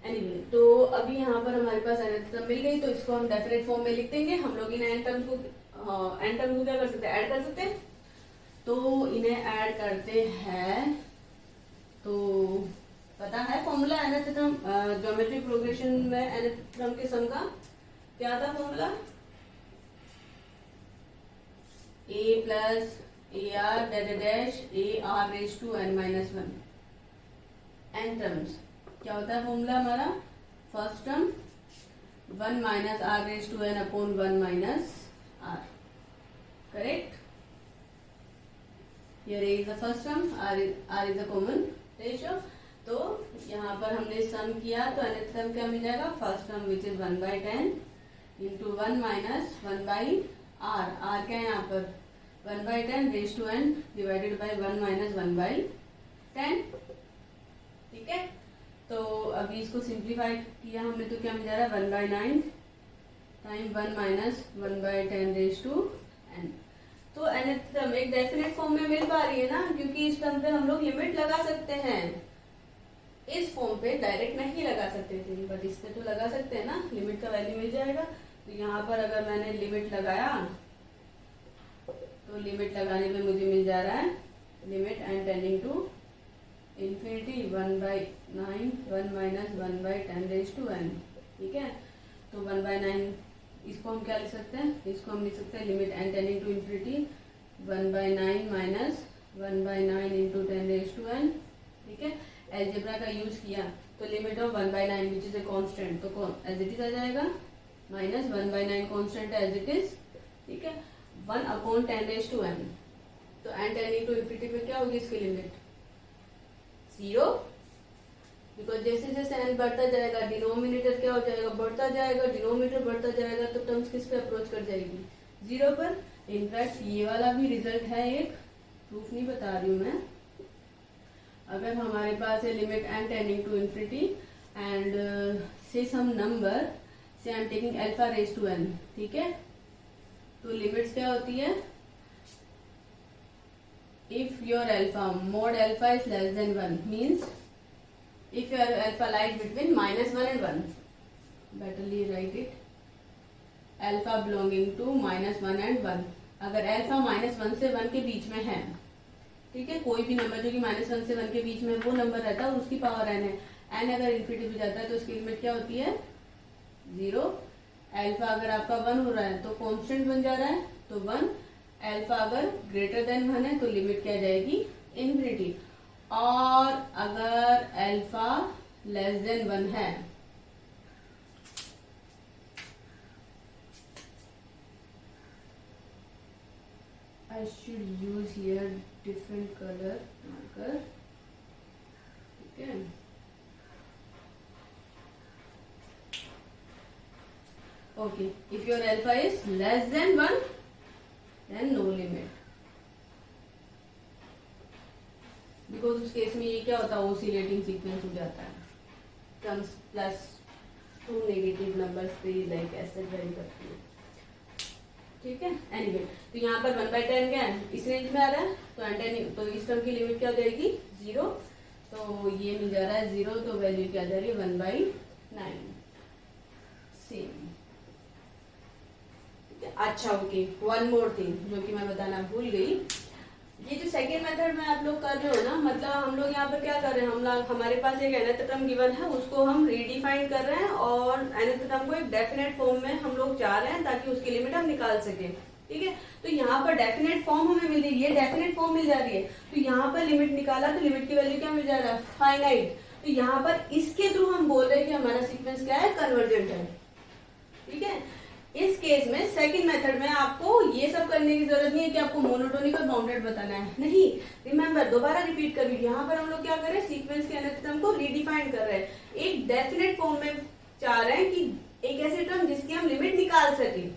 एनीवे तो अभी यहाँ पर हमारे पास nth टर्म मिल गई, तो इसको हम डेफिनेट फॉर्म में लिख देंगे। हम लोग इन n टर्म को क्या कर सकते हैं, ऐड कर सकते हैं, तो इन्हें ऐड करते हैं, तो पता है formula nth term geometric progression में nth टर्म के सम का क्या था formula, a plus a r dash a r raise to n minus one n terms. क्या होता है फॉर्मूला हमारा? First term 1 minus r raise to n upon 1 minus r, correct? Here A is the first term, R is the common ratio। तो यहाँ पर हमने सम किया तो nth टर्म क्या मिल जाएगा? First term which is 1/10 into 1 minus 1/r। r क्या है यहाँ पर? 1/10 raise to n divided by 1 minus 1/10। ठीक है, तो अभी इसको सिंप्लीफाई किया हमने तो क्या मिल जा रहा है? 1/9 time 1 minus 1/10 raise to n। तो nth टर्म एक डेफिनेट फॉर्म में मिल पा रही है ना, क्योंकि इस टर्म पे हम लोग लिमिट लगा सकते हैं। इस फॉर्म पे डायरेक्ट नहीं लगा सकते थे, बट इस पे तो लगा सकते हैं ना, लिमिट का वैल्यू मिल जाएगा। तो यहाँ पर अगर मैंने लिमिट लगाया तो लिमिट लगाने पे मुझे मिल जा रहा है limit n tending to infinity 1/9 1 minus 1/10 raise to n। ठीक है, तो 1/9 इसको हम क्या लिख सकते हैं? इसको हम लिख सकते हैं limit n tending to infinity 1/9 minus 1/9 into 10 raise to n। ठीक है, एलजेब्रा का यूज किया तो limit of 1/9 which is a constant, तो एज इट इज आ जाएगा minus 1/9 constant as it is. ठीक है, 1 अपॉन 10 रेज टू n। तो n टेंडिंग टू इंफिनिटी पे क्या होगी इसकी लिमिट? 0, बिकॉज जैसे जैसे n बढ़ता जाएगा डिनोमिनेटर क्या हो जाएगा? बढ़ता जाएगा, डिनोमिनेटर बढ़ता जाएगा, तो टर्म्स किस पे अप्रोच कर जाएगी? 0 पर। इनफैक्ट ये वाला भी रिजल्ट है, एक प्रूफ नहीं बता रही हूँ मैं। अगर हमारे पास है limit n tending to infinity and से सम नंबर से I am taking alpha raise to n। ठीक है, तो लिमिट्स क्या होती है? If your alpha mod alpha is less than 1 means if your alpha lies between -1 and 1, betterly write it, alpha belonging to -1 and 1। अगर alpha -1 से 1 के बीच में है, ठीक है, कोई भी नंबर जो कि -1 से 1 के बीच में वो नंबर रहता है और उसकी पावर n है। n अगर इन्फिनिटी पे जाता है तो उसकी लिमिट क्या होती है? 0। अल्फा अगर आपका 1 हो रहा है तो कांस्टेंट बन जा रहा है, तो 1। अल्फा अगर ग्रेटर देन 1 है तो लिमिट क्या जाएगी? इन्फिनिटी। और अगर अल्फा लेस देन 1 है I should use here different color marker। ठीक है, okay, if your alpha is less than 1 then no limit, because उस केस में ये क्या होता है? ओसिलेटिंग सीक्वेंस हो जाता है, टर्म्स प्लस 2 नेगेटिव नंबर्स पे लाइक ऐसे वेरी करती है। ठीक है, एनीवे तो यहाँ पर 1/10 क्या है? इस रेंज में आ रहा है, तो n10 तो इस टर्म की लिमिट क्या हो जाएगी? 0। तो ये मिल जा रहा है 0, तो वैल्यू क्या आ जा रही है? 1/9 सेम। अच्छा, ओके, वन मोर थिंग जो कि मैं बताना भूल गई। ये जो सेकेंड मेथड में आप लोग कर रहे हो ना, मतलब हम लोग यहाँ पर क्या कर रहे हैं? हम लोग हमारे पास एक nth टर्म गिवन है, उसको हम रीडिफाइन कर रहे हैं और nth टर्म को एक डेफिनेट फॉर्म में हम लोग चाह रहे हैं ताकि उसकी लिमिट हम निकाल सके। ठीक है, तो यहाँ पर डेफिनेट फॉर्म हमें मिल रही है, डेफिनेट फॉर्म मिल जा रही है, तो यहाँ पर लिमिट निकाला तो लिमिट की वैल्यू क्या मिल जा रहा है? फाइनाइट। तो यहाँ पर इसके थ्रू हम बोल रहे हैं कि हमारा सीक्वेंस क्या है? कन्वर्जेंट है। ठीक है, इस केस में सेकंड मेथड में आपको ये सब करने की जरूरत नहीं है कि आपको मोनोटोनिक और बाउंडेड बताना है, नहीं। रिमेंबर, दोबारा रिपीट कर रही, यहाँ पर हम लोग क्या कर रहे हैं? सीक्वेंस के nth टर्म को रीडिफाइन कर रहे हैं, एक डेफिनेट फॉर्म में चाह रहे हैं कि एक ऐसी टर्म जिसकी हम लिमिट निकाल सके।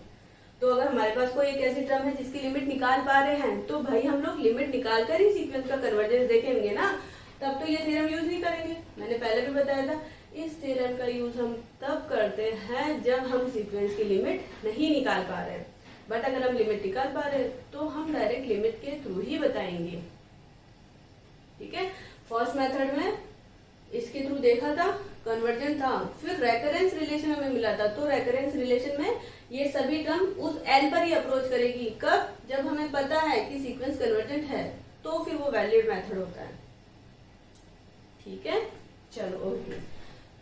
तो अगर हमारे पास कोई एक ऐसी टर्म है जिसकी लिमिट निकाल पा रहे हैं तो भाई हम लोग लिमिट निकाल कर ही सीक्वेंस का कन्वर्जेंस देखेंगे ना, तब तो ये थ्योरम यूज नहीं करेंगे। मैंने पहले भी बताया था, इस थ्योरम का यूज हम तब करते हैं जब हम सीक्वेंस की लिमिट नहीं निकाल पा रहे हैं, बट अगर हम लिमिट निकाल पा रहे हैं तो हम डायरेक्ट लिमिट के थ्रू ही बताएंगे। ठीक है, फर्स्ट मेथड में इसके थ्रू देखा था, कन्वर्जेंट था, फिर रेकरेंस रिलेशन हमें मिला था, तो रेकरेंस रिलेशन में ये सभी टर्म उस एल पर ही अप्रोच करेगी। कब? जब हमें पता है कि सीक्वेंस कन्वर्जेंट है, तो फिर वो वैलिड मेथड होता है। ठीक है, चलो ओके,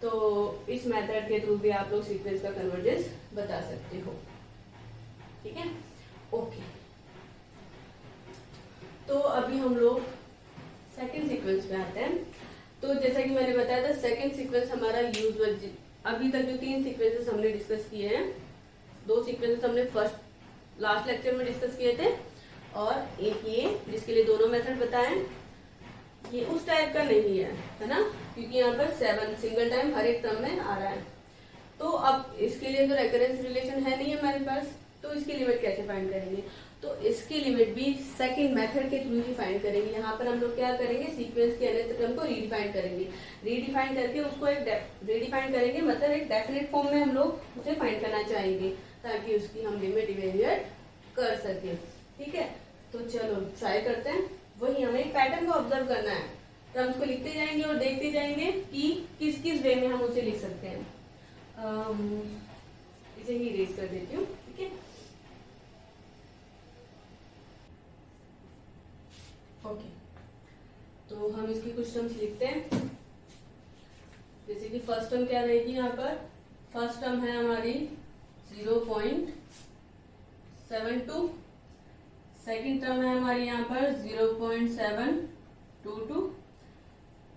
तो इस मेथड के थ्रू भी आप लोग सीक्वेंस का कन्वर्जेंस बता सकते हो। ठीक है, ओके। तो अभी हम लोग सेकंड सीक्वेंस पे आते हैं। तो जैसा कि मैंने बताया था, सेकंड सीक्वेंस हमारा यूजुअल, अभी तक जो 3 सीक्वेंसेस हमने डिस्कस किए हैं, 2 सीक्वेंसेस हमने फर्स्ट लास्ट लेक्चर में डिस्कस किए थे, और एक ये जिसके लिए दोनों मेथड बताएं, ये उस टाइप का नहीं है ना, क्योंकि यहाँ पर 7 सिंगल टाइम हर एक टर्म में आ रहा है। तो अब इसके लिए तो रेकरेंस रिलेशन है नहीं हमारे पास, तो इसकी लिमिट कैसे फाइंड करेंगे? तो इसकी लिमिट भी सेकंड मेथड के थ्रू ही फाइंड करेंगे। यहाँ पर हम लोग क्या करेंगे, सीक्वेंस के nth टर्म को रीडिफाइन करेंगे। रीडिफाइन करके उसको एक रीडिफाइन करेंगे, मतलब एक डेफिनेट फॉर्म में हम लोग उसे फाइंड करना चाहेंगे, ताकि उसकी हम लिमिट इवेल्युएट कर सके। ठीक है, तो चलो ट्राई करते हैं। वही हमें एक पैटर्न को ऑब्जर्व करना है, टर्म्स को लिखते जाएंगे और देखते जाएंगे कि किस किस वे में हम उसे लिख सकते हैं। इसे ही इरेज कर देती हूँ। ठीक है, ओके, तो हम इसकी कुछ टर्म्स लिखते हैं। जैसे कि फर्स्ट टर्म क्या रहेगी, यहाँ पर फर्स्ट टर्म है हमारी 0.72, सेकेंड टर्म है हमारी यहाँ पर 0.722,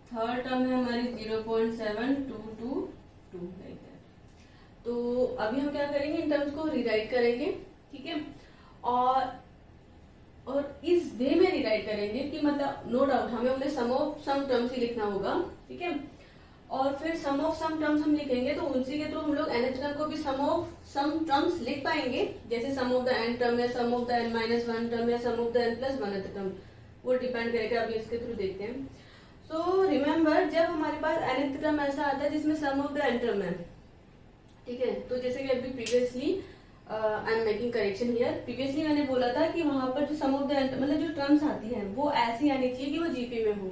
थर्ड टर्म है हमारी 0.7222। तो अभी हम क्या करेंगे, इन टर्म्स को रीराइट करेंगे। ठीक है, और इस वे में रीराइट करेंगे कि मतलब नो डाउट हमें उन्हें सम ऑफ सम टर्म्स ही लिखना होगा। ठीक है, और फिर सम ऑफ सम टर्म्स हम लिखेंगे तो उसी के थ्रू हम लोग nth टर्म को भी सम ऑफ सम टर्म्स लिख पाएंगे, जैसे सम ऑफ द n टर्म या सम ऑफ द n-1 टर्म या सम ऑफ द n+1 टर्म, वो डिपेंड करेगा। अभी इसके थ्रू देखते हैं। सो रिमेम्बर, जब हमारे पास nth टर्म ऐसा आता है जिसमें सम ऑफ द n टर्म है, ठीक है, तो जैसे कि अभी previously I am making correction here, previously मैंने बोला था कि वहां पर जो सम ऑफ द मतलब जो टर्म्स आती है वो ऐसी आनी चाहिए कि वो जीपी में हो।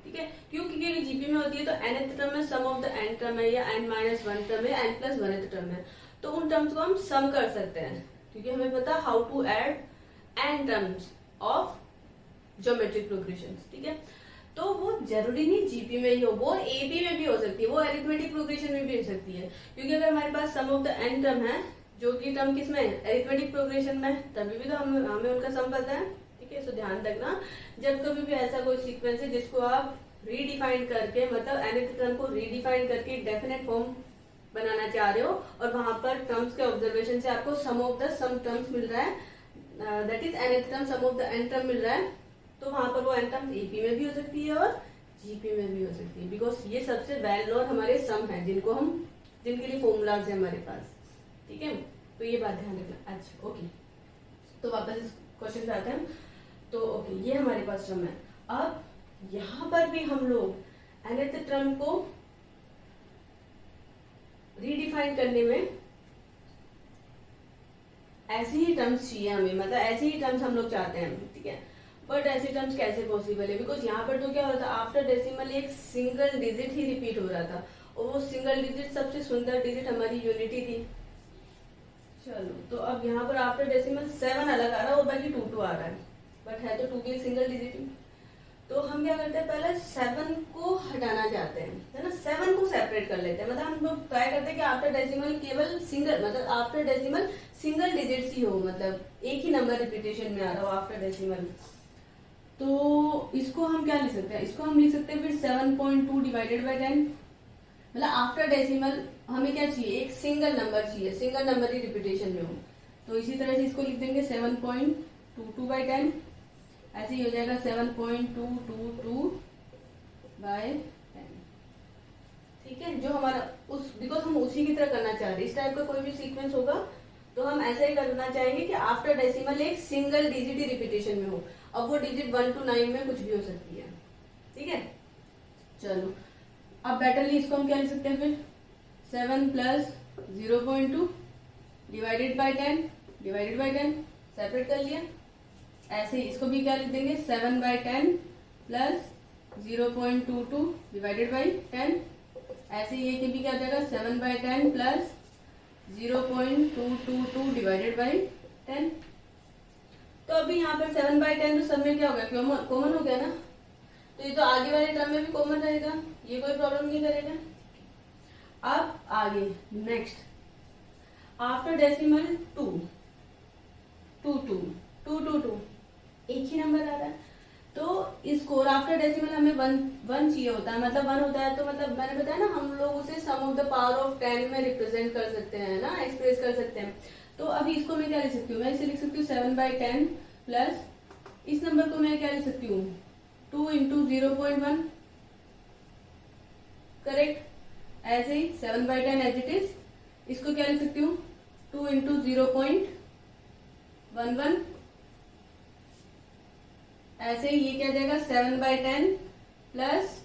ठीक है, क्यों? क्योंकि जीपी में होती है तो nth टर्म में सम ऑफ द n टर्म है या n-1 टर्म है, n+1 टर्म है, तो उन टर्म्स को हम सम कर सकते हैं, क्योंकि हमें पता how to add n terms of geometric progression. ठीक है, तो वो जरूरी नहीं जीपी में ही हो, वो एपी में भी हो सकती है, वो अरिथमेटिक प्रोग्रेशन में भी हो सकती है, क्योंकि अगर हमारे पास सम ऑफ द n टर्म है, जो कि टर्म किसमें है, अरिथमेटिक प्रोग्रेशन में, तभी भी तो हमें उनका सम पता है। ठीक है, सो ध्यान रखना, जब कभी भी ऐसा कोई सीक्वेंस है जिसको आप रीडिफाइन करके, मतलब nth टर्म को रीडिफाइन करके डेफिनेट फॉर्म बनाना चाह रहे हो, और वहां पर टर्म्स के ऑब्जर्वेशन से आपको sum of the sum terms मिल रहा है, that is nth term sum of the n term मिल रहा है, तो वहां पर वो n टर्म्स एपी में भी हो सकती है और जीपी में भी हो सकती है, बिकॉज ये सबसे वेल नोन हमारे सम है जिनके लिए फॉर्मूलाज है हमारे पास। ठीक है, तो ये बात ध्यान रखना। अच्छा, ओके, तो वापस इस क्वेश्चन पे आते हैं। तो ओके, ये हमारे पास टर्म है। अब यहां पर भी हम लोग nth टर्म को रीडिफाइन करने में ऐसे ही टर्म्स चाहिए हमें, मतलब ऐसे ही टर्म्स हम लोग चाहते हैं। ठीक है, बट ऐसे टर्म्स कैसे पॉसिबल है, बिकॉज यहाँ पर तो क्या हो रहा था, आफ्टर डेसिमल एक सिंगल डिजिट ही रिपीट हो रहा था, और वो सिंगल डिजिट सबसे सुंदर डिजिट हमारी यूनिटी थी। चलो, तो अब यहाँ पर आफ्टर डेसिमल 7 अलग आ रहा है और बाकी 2 आ रहा है, बट है तो 2 की एक सिंगल डिजिट ही। तो हम क्या करते हैं, पहले 7 को हटाना चाहते हैं, है ना, 7 को सेपरेट कर लेते हैं, मतलब हम लोग ट्राई करते हैं कि आफ्टर डेसिमल केवल सिंगल, मतलब आफ्टर डेसिमल सिंगल डिजिट्स ही हो, मतलब एक ही नंबर रिपीटेशन में आ रहा हो आफ्टर डेसिमल। तो इसको हम क्या लिख सकते हैं, इसको हम लिख सकते हैं फिर 7.2 डिवाइडेड बाई 10, मतलब आफ्टर डेसिमल हमें क्या चाहिए, एक सिंगल नंबर चाहिए, सिंगल नंबर ही रिपीटेशन में हो, तो इसी तरह से इसको लिख देंगे 7.22 बाई 10, ऐसे ही हो जाएगा 7.222 बाय 10। ठीक है, जो हमारा उस, बिकॉज हम उसी की तरह करना चाह रहे हैं, इस टाइप का कोई भी सीक्वेंस होगा तो हम ऐसा ही करना चाहेंगे कि आफ्टर डेसिमल एक सिंगल डिजिट ही रिपीटेशन में हो। अब वो डिजिट 1 to 9 में कुछ भी हो सकती है। ठीक है, चलो, अब बेटरली इसको हम क्या लिख सकते हैं फिर, 7 प्लस 0.2 डिवाइडेड बाई 10 सेपरेट कर लिया। ऐसे ही इसको भी क्या लिख देंगे, 7/10 प्लस 0.22 डिवाइडेड बाई 10, ऐसे ही ये के भी क्या हो जाएगा, 7/10 प्लस 0.222 डिवाइडेड बाई 10। तो अभी यहाँ पर 7/10 तो सब में क्या हो गया, कॉमन हो गया ना, तो ये तो आगे वाले टर्म में भी कॉमन रहेगा, ये कोई प्रॉब्लम नहीं करेगा। अब आगे नेक्स्ट, आफ्टर डेसिमल 2 2 2 2 2 2 एक ही नंबर आफ्टर डेसिमल हमें वन वन चाहिए होता है, मतलब वन होता है तो मतलब मैंने बताया ना हम लोग उसे सम ऑफ द पावर ऑफ 10 में रिप्रेजेंट कर सकते हैं ना, एक्सप्रेस कर सकते हैं। तो अभी इसको मैं क्या लिख सकती हूँ, मैं इसे लिख सकती हूँ 7/10 प्लस इस नंबर को मैं क्या लिख सकती हूँ 2 इंटू 0.1, करेक्ट। ऐसे ही 7/10 एज इट इज, इसको क्या लिख सकती हूँ 2 इंटू 0.11, ऐसे ही ये क्या जाएगा 7/10 प्लस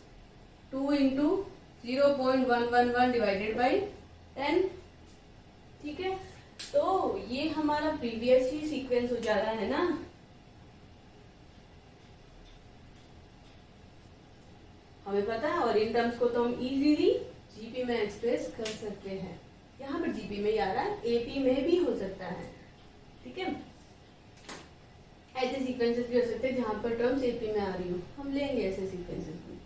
2 इंटू 0.111 डिवाइडेड बाई 10, ठीक है। तो ये हमारा प्रीवियस ही सीक्वेंस हो जा रहा है ना, हमें पता है, और इन टर्म्स को तो हम इजीली जीपी में एक्सप्रेस कर सकते हैं। यहाँ पर जीपी में ही आ रहा है, एपी में भी हो सकता है, ठीक है। ऐसे सीक्वेंसेस भी हो सकते हैं जहां पर टर्म्स एपी में आ रही हो, हम लेंगे ऐसे सीक्वेंसेस भी।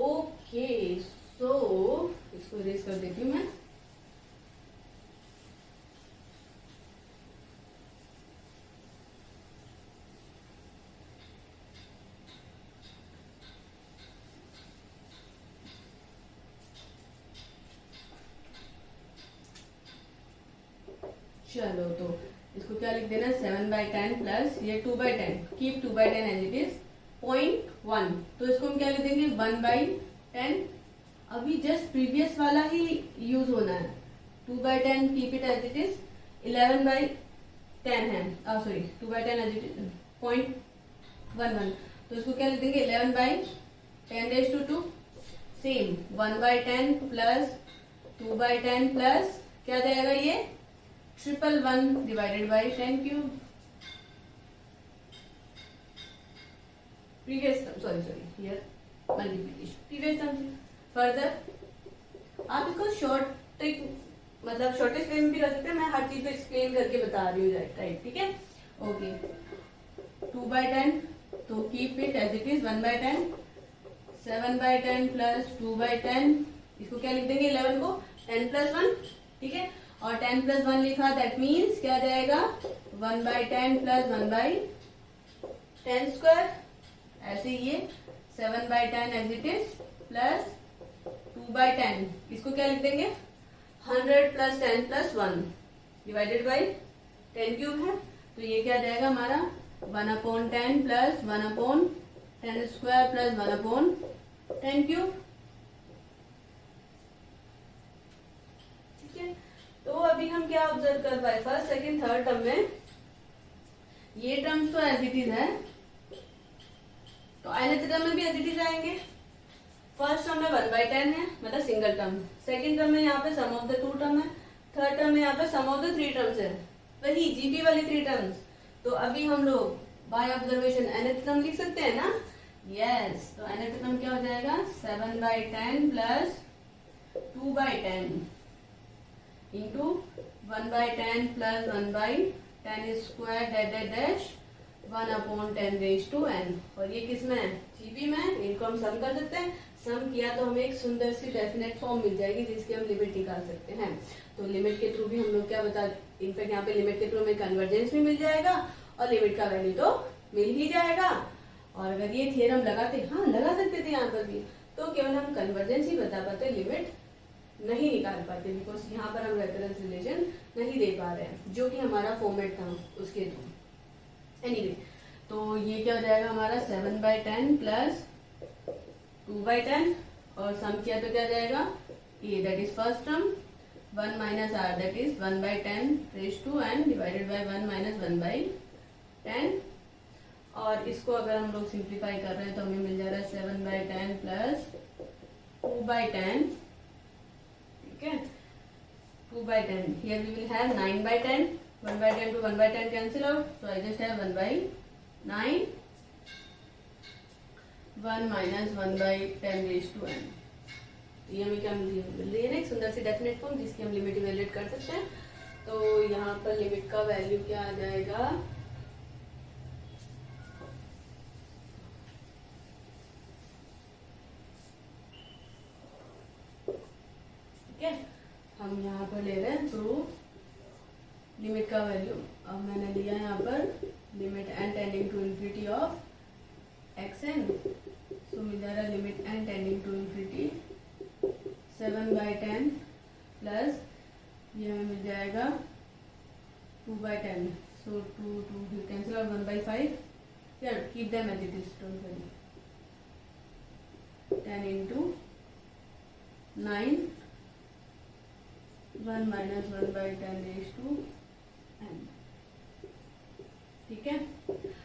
ओके, सो इसको इरेज कर देती हूँ मैं। चलो तो इसको क्या लिख देना 7/10 प्लस ये 2/10, कीप 2/10 एज इट इज 0.1, तो इसको हम क्या लिख देंगे 1/10। अभी जस्ट प्रीवियस वाला ही यूज होना है, 2/10 keep it as it is 11/10 है, सॉरी 2/10 एज इट इज 0.11, तो इसको क्या लिख देंगे 11/10⁻², सेम 1/10 प्लस 2/10 प्लस क्या जाएगा ये 111 divided by 10³ previous term, sorry here multiplication previous term. Further आप इसको शॉर्ट ट्रिक मतलब शॉर्टेस्ट वे में भी कर सकते हैं, मैं हर चीज को एक्सप्लेन करके बता रही हूँ, राइट, ठीक है। ओके 2/10, तो keep it as it is 1/10, 7/10 plus 2/10, इसको क्या लिख देंगे 11 को 10 + 1, ठीक है, और 10 + 1 लिखा, दैट मीन्स क्या जाएगा 1/10 प्लस 1/10², ऐसे ये 7/10 एज इट इज प्लस 2/10, इसको क्या लिख देंगे 100 प्लस 10 + 1 डिवाइडेड बाई 10³ है, तो ये क्या जाएगा हमारा 1/10 प्लस 1/10² प्लस 1/10³, ठीक है। तो अभी हम क्या ऑब्जर्व कर पाए, फर्स्ट सेकंड थर्ड टर्म में ये टर्म्स तो एज इट इज है, तो nth टर्म में भी एज इट इज आएंगे। फर्स्ट टर्म में 1/10 है मतलब सिंगल टर्म, सेकंड टर्म में यहाँ पे सम ऑफ द 2 टर्म है, थर्ड टर्म में यहाँ पे सम ऑफ द 3 टर्म्स है, वही जीपी वाली 3 टर्म्स। तो अभी हम लोग बाय ऑब्जर्वेशन nth टर्म लिख सकते हैं ना, यस, तो nth टर्म क्या हो जाएगा 7/10 प्लस 2/10 इंटू 1/10 प्लस 1/10² 1/10⁻⁴n, और ये किसमें है जीपी में, इनको हम सम कर सकते हैं। सम किया तो हमें एक सुंदर सी डेफिनेट फॉर्म मिल जाएगी जिसकी हम लिमिट निकाल सकते हैं। तो लिमिट के थ्रू भी हम लोग क्या बता, इनफैक्ट यहाँ पे लिमिट के थ्रू हमें कन्वर्जेंस भी मिल जाएगा और लिमिट का वैल्यू तो मिल ही जाएगा। और अगर ये थियरम लगाते, हाँ लगा सकते थे यहाँ पर भी, तो केवल हम कन्वर्जेंस ही बता पाते, लिमिट नहीं निकाल पाते, बिकॉज यहाँ पर हम रेफरेंस रिलेशन नहीं दे पा रहे हैं जो कि हमारा फॉर्मेट था उसके थ्रू। एनीवे, तो ये क्या हो जाएगा हमारा 7/10 प्लस 2/10, और सम किया तो क्या जाएगा ये, that is first term 1 minus r, that is 1/10⁻n divided by 1 minus 1/10, और इसको अगर हम लोग सिंप्लीफाई कर रहे हैं तो हमें मिल जा रहा है 7/10 प्लस 2/10, ठीक है, 2/10, here we will have 9/10, 1/10 to 1/10 cancel out, so I just have 1/9, 1 minus 1/10⁻n। ये हमें क्या मिल रही है ना, एक सुंदर सी डेफिनेट फॉर्म जिसकी हम लिमिट इवेल्युएट कर सकते हैं। तो यहाँ पर लिमिट का वैल्यू क्या आ जाएगा, ठीक है, हम यहाँ पर ले रहे हैं तो लिमिट का वैल्यू, अब मैंने लिया यहाँ पर limit n tending to infinity of xn 5, yeah, keep them as it is, don't worry. 10 into 9, 1 minus 1 by 10 raised to n. ठीक है,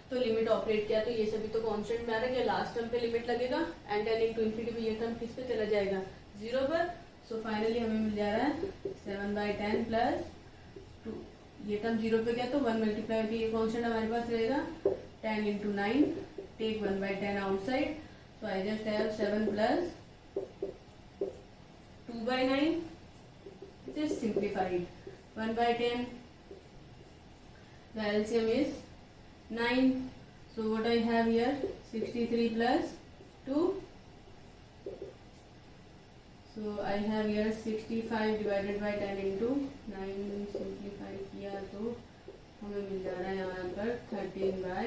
तो लिमिट ऑपरेट किया तो ये सभी तो कांस्टेंट में आ रहा है, लास्ट टर्म पे लिमिट लगेगा एंड 10 इंटू इन्फिनिटी में ये टर्म किस पे चला जाएगा, 0 पर. सो फाइनली हमें मिल जा रहा है 7 बाई 10 प्लस 2. ये टर्म 0 पे गया तो 1 मल्टीप्लाई करके ये कांस्टेंट हमारे पास रहेगा 10 into 9, take 1 by 10 outside. So I just have 7 plus 2 by 9, which is simplified. 1 by 10, the LCM is 9. So what I have here, 63 plus 2. So I have here 65 divided by 10 into 9. Simplify किया तो हमें मिल जा रहा है यहाँ पर 13 by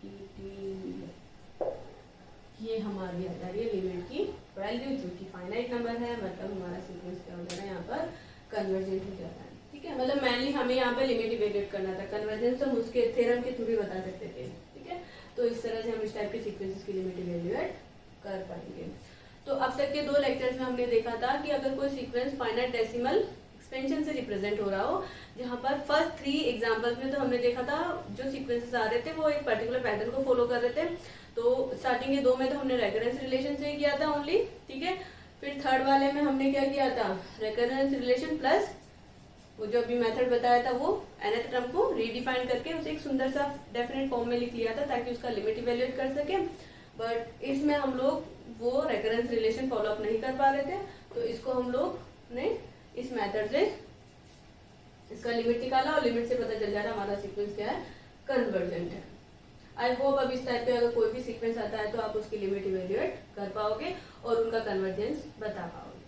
18. ये हमारी आ जा रही है लिमिट की वैल्यू जो कि फाइनाइट नंबर है, मतलब हमारा सीक्वेंस क्या हो जा रहा है यहाँ पर कन्वर्जेंट हो जाता है. ठीक है, मतलब मेनली हमें यहाँ पे लिमिट इवेल्युएट करना था, कन्वर्जेंस हम उसके थ्योरम के थ्रू भी बता सकते थे. ठीक है, तो इस तरह से हम इस टाइप के सीक्वेंसेस की लिमिट इवेल्युएट कर पाएंगे. तो अब तक के 2 लेक्चर्स में हमने देखा था कि अगर कोई सीक्वेंस फाइनाइट डेसिमल एक्सपेंशन से रिप्रेजेंट हो रहा हो, जहाँ पर फर्स्ट 3 एग्जांपल्स में तो हमने देखा था जो सीक्वेंसेस आ रहे थे वो एक पर्टिकुलर पैटर्न को फॉलो कर रहे थे. तो स्टार्टिंग के 2 में तो हमने रेकरेंस रिलेशन से किया था ओनली. ठीक है, फिर थर्ड वाले में हमने क्या किया था, रेकरेंस रिलेशन प्लस वो जो अभी मेथड बताया था वो nth टर्म को रीडिफाइन करके उसे एक सुंदर सा डेफिनेट फॉर्म में लिख लिया था ताकि उसका लिमिट इवेल्युएट कर सके. बट इसमें हम लोग वो रेकरेंस रिलेशन फॉलो अप नहीं कर पा रहे थे, तो इसको हम लोग ने इस मेथड से इसका लिमिट निकाला और लिमिट से पता चल जाता हमारा सीक्वेंस क्या है, कन्वर्जेंट है. आई होप अब इस टाइप पे अगर कोई भी सीक्वेंस आता है तो आप उसकी लिमिट इवेल्युएट कर पाओगे और उनका कन्वर्जेंस बता पाओगे.